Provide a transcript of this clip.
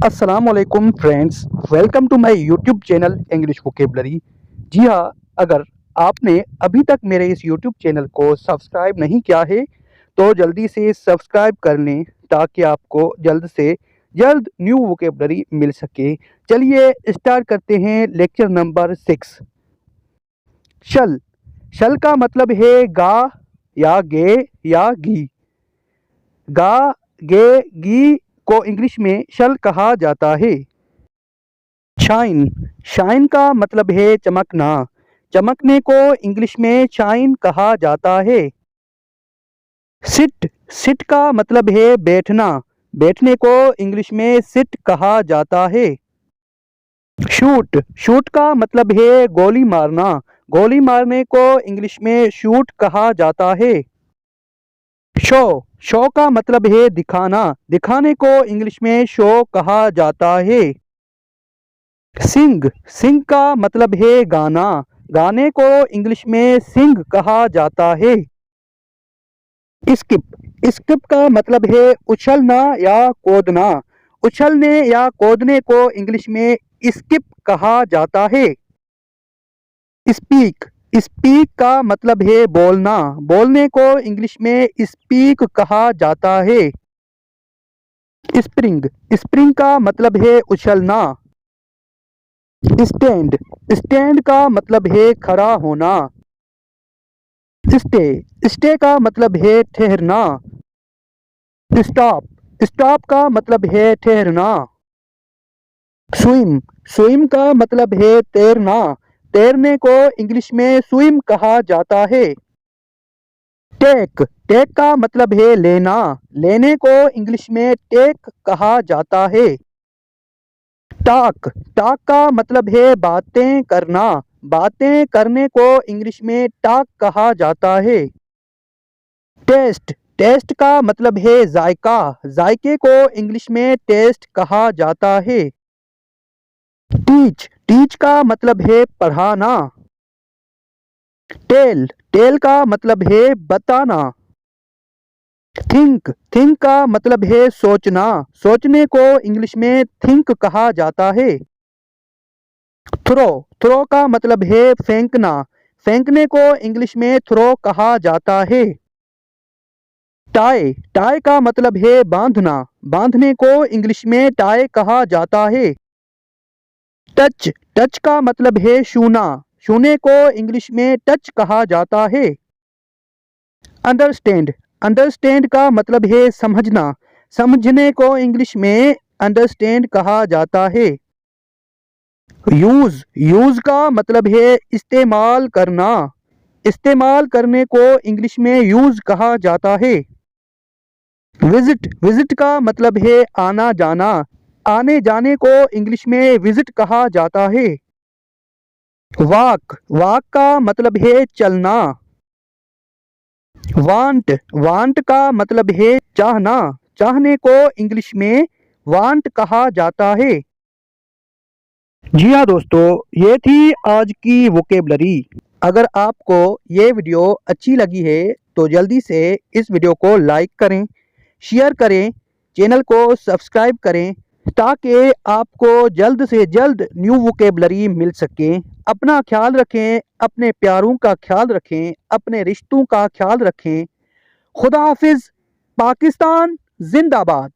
अस्सलामुअलैकुम friends, welcome to my YouTube channel English vocabulary. जी हाँ, अगर आपने अभी तक मेरे इस यूट्यूब चैनल को सब्सक्राइब नहीं किया है तो जल्दी से सब्सक्राइब कर लें ताकि आपको जल्द से जल्द न्यू वोकेबलरी मिल सके। चलिए स्टार्ट करते हैं लेक्चर नंबर 6। शल। शल का मतलब है गा या गे या घी। गा, गे, गी को इंग्लिश में शल कहा जाता है। शाइन। शाइन का मतलब है चमकना। चमकने को इंग्लिश में शाइन कहा जाता है। सिट। सिट का मतलब है बैठना। बैठने को इंग्लिश में सिट कहा जाता है। शूट। शूट का मतलब है गोली मारना। गोली मारने को इंग्लिश में शूट कहा जाता है। शो। शो का मतलब है दिखाना। दिखाने को इंग्लिश में शो कहा जाता है। सिंग। सिंग का मतलब है गाना। गाने को इंग्लिश में सिंग कहा जाता है। स्किप। स्किप का मतलब है उछलना या कूदना। उछलने या कूदने को इंग्लिश में स्किप कहा जाता है। स्पीक। स्पीक का मतलब है बोलना। बोलने को इंग्लिश में स्पीक कहा जाता है। स्प्रिंग। स्प्रिंग का मतलब है उछलना। स्टैंड। स्टैंड का मतलब है खड़ा होना। स्टे। स्टे का मतलब है ठहरना। स्टॉप। स्टॉप का मतलब है ठहरना। स्विम। स्विम का मतलब है तैरना। तैरने को इंग्लिश में स्विम कहा जाता है। टेक। टेक का मतलब है लेना। लेने को इंग्लिश में टेक कहा जाता है। टॉक। टॉक का मतलब है बातें करना। बातें करने को इंग्लिश में टॉक कहा जाता है। टेस्ट। टेस्ट का मतलब है जायका। जायके को इंग्लिश में टेस्ट कहा जाता है। टीच। टीच का मतलब है पढ़ाना। टेल। टेल का मतलब है बताना। थिंक। थिंक का मतलब है सोचना। सोचने को इंग्लिश में थिंक कहा जाता है। थ्रो। थ्रो का मतलब है फेंकना। फेंकने को इंग्लिश में थ्रो कहा जाता है। टाई। टाई का मतलब है बांधना। बांधने को इंग्लिश में टाई कहा जाता है। टच। टच का मतलब है छूना। छूने को इंग्लिश में टच कहा जाता है। अंडरस्टैंड। अंडरस्टैंड का मतलब है समझना। समझने को इंग्लिश में अंडरस्टैंड कहा जाता है। यूज। यूज का मतलब है इस्तेमाल करना। इस्तेमाल करने को इंग्लिश में यूज कहा जाता है। विजिट। विजिट का मतलब है आना जाना। आने जाने को इंग्लिश में विजिट कहा जाता है। वॉक। वॉक का मतलब है चलना। वांट। वांट का मतलब है चाहना। चाहने को इंग्लिश में वांट कहा जाता है। जी हाँ दोस्तों, ये थी आज की वोकेबलरी। अगर आपको ये वीडियो अच्छी लगी है तो जल्दी से इस वीडियो को लाइक करें, शेयर करें, चैनल को सब्सक्राइब करें ताकि आपको जल्द से जल्द न्यू वोकेबलरी मिल सके। अपना ख्याल रखें, अपने प्यारों का ख्याल रखें, अपने रिश्तों का ख्याल रखें। खुदा हाफिज। पाकिस्तान जिंदाबाद।